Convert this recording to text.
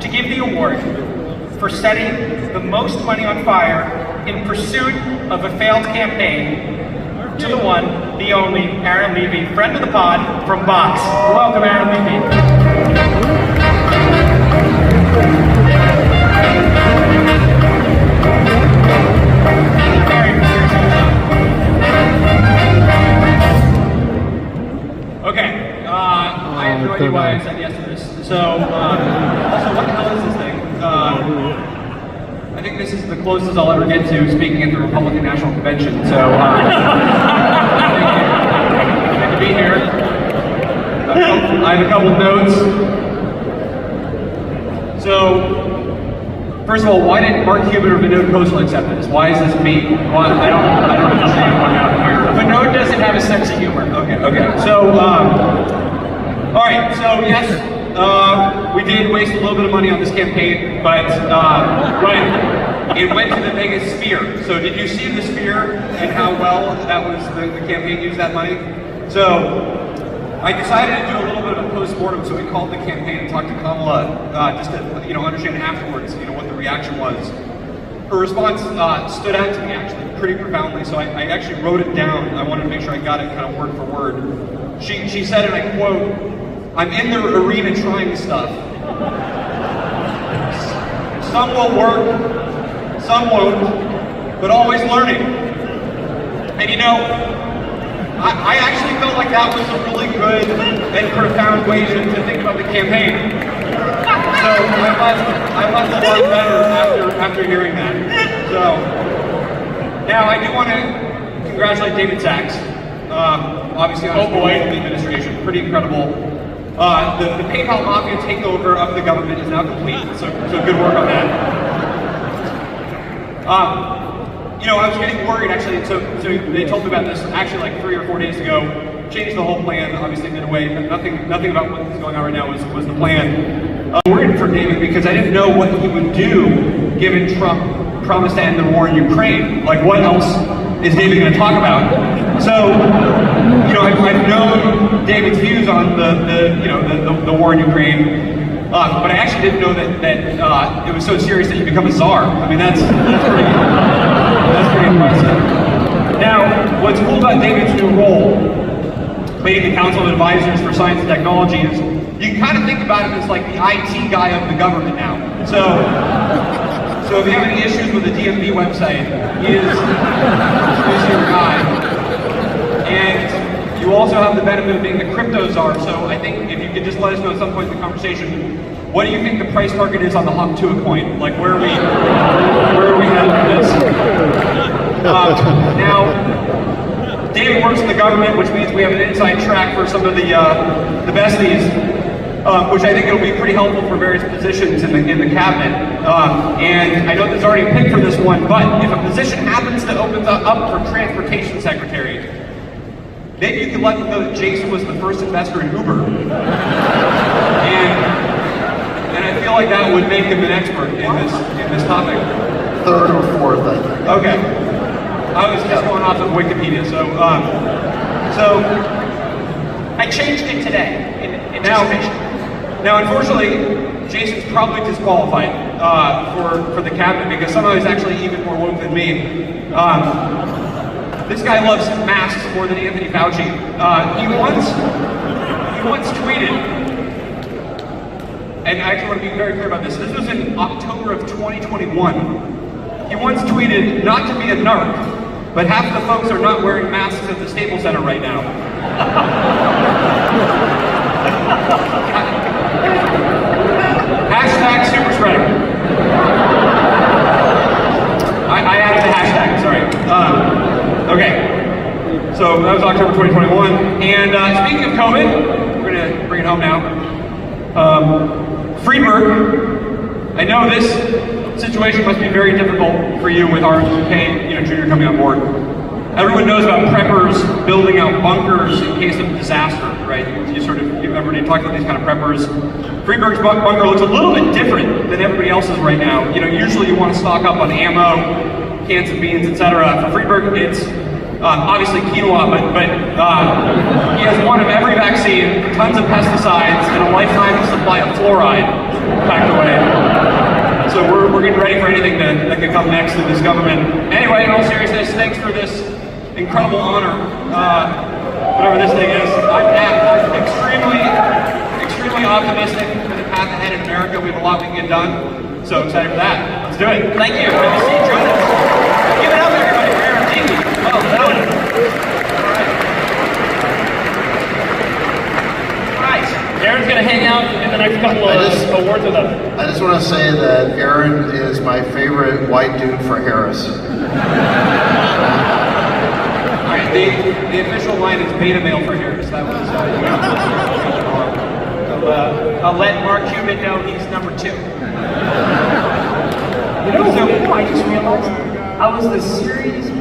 to give the award for setting the most money on fire in pursuit of a failed campaign to the one, the only, Aaron Levie, friend of the pod from Box. Welcome, Aaron Levie. Okay, I have no idea why I said yes to this. So, also, what the hell is this thing? I think this is the closest I'll ever get to speaking at the Republican National Convention, so good to be here. I have a couple notes. So, first of all, why didn't Mark Cuban or Vinod Khosla accept this? Why is this me? Well, I don't understand why out here. Vinod doesn't have a sense of humor. Okay. So, all right. So yes, we did waste a little bit of money on this campaign, but it went to the Vegas Sphere. So did you see the Sphere and how well that was the campaign used that money? So I decided to do a little bit of a post-mortem, so we called the campaign and talked to Kamala just to understand afterwards what the reaction was. Her response stood out to me actually pretty profoundly, so I actually wrote it down. I wanted to make sure I got it kind of word for word. She said, and I quote, "I'm in the arena trying stuff. Some will work, some won't, but always learning." And I actually felt like that was a really good and profound way to think about the campaign. So I left a lot better after hearing that. So now I do want to congratulate David Sachs, obviously on his role in the administration, pretty incredible. The PayPal mafia takeover of the government is now complete, so good work on that. I was getting worried actually, so they told me about this actually like 3 or 4 days ago, changed the whole plan, obviously midway, but nothing about what's going on right now was the plan. I'm worried for David because I didn't know what he would do given Trump promised to end the war in Ukraine. Like what else is David going to talk about? So, I've known David's views on the war in Ukraine, but I actually didn't know that it was so serious that you become a czar. I mean, that's pretty impressive. Now, what's cool about David's new role, leading the Council of Advisors for Science and Technology, is you can kind of think about him as like the IT guy of the government now. So if you have any issues with the DMV website, he is your guy. And you also have the benefit of being the crypto czar, so I think if you could just let us know at some point in the conversation, what do you think the price target is on the Hawk Tuah coin? Like where are we headed with this? Now, David works in the government, which means we have an inside track for some of the besties, which I think it'll be pretty helpful for various positions in the cabinet. And I know there's already a pick for this one, but if a position happens to open up for transportation secretary, maybe you can let them know that Jason was the first investor in Uber. And I feel like that would make him an expert in this topic. Third or fourth, I think. Okay. I was just going off of Wikipedia, so I changed it today in anticipation. Now, unfortunately, Jason's probably disqualified for the cabinet because somehow he's actually even more woke than me. This guy loves masks more than Anthony Fauci. He once tweeted, and I actually want to be very clear about this. This was in October of 2021. He once tweeted, not to be a narc, but half the folks are not wearing masks at the Staples Center right now. Hashtag super spreader. I added the hashtag, sorry. Okay, so that was October 2021. And speaking of COVID, we're gonna bring it home now. Friedberg, I know this situation must be very difficult for you with RFK, Jr. coming on board. Everyone knows about preppers building out bunkers in case of disaster, right? Everybody talks about these kind of preppers. Friedberg's bunker looks a little bit different than everybody else's right now. Usually you want to stock up on ammo, cans of beans, etc. For Friedberg, it's obviously quinoa, but he has one of every vaccine, tons of pesticides, and a lifetime supply of fluoride packed away. we're getting ready for anything that could come next in this government. Anyway, in all seriousness, thanks for this incredible honor. Whatever this thing is, I'm extremely optimistic for the path ahead in America. We have a lot we can get done. So excited for that. Let's do it. Thank you. Good to see you join us. Give it up, everybody, for Aaron Levie. Oh, Aaron's gonna hang out in the next couple of awards with us. I just want to say that Aaron is my favorite white dude for Harris. Alright, the official line is beta male for Harris. That was, I'll let Mark Cuban know he's number 2. You know, I just realized I was the series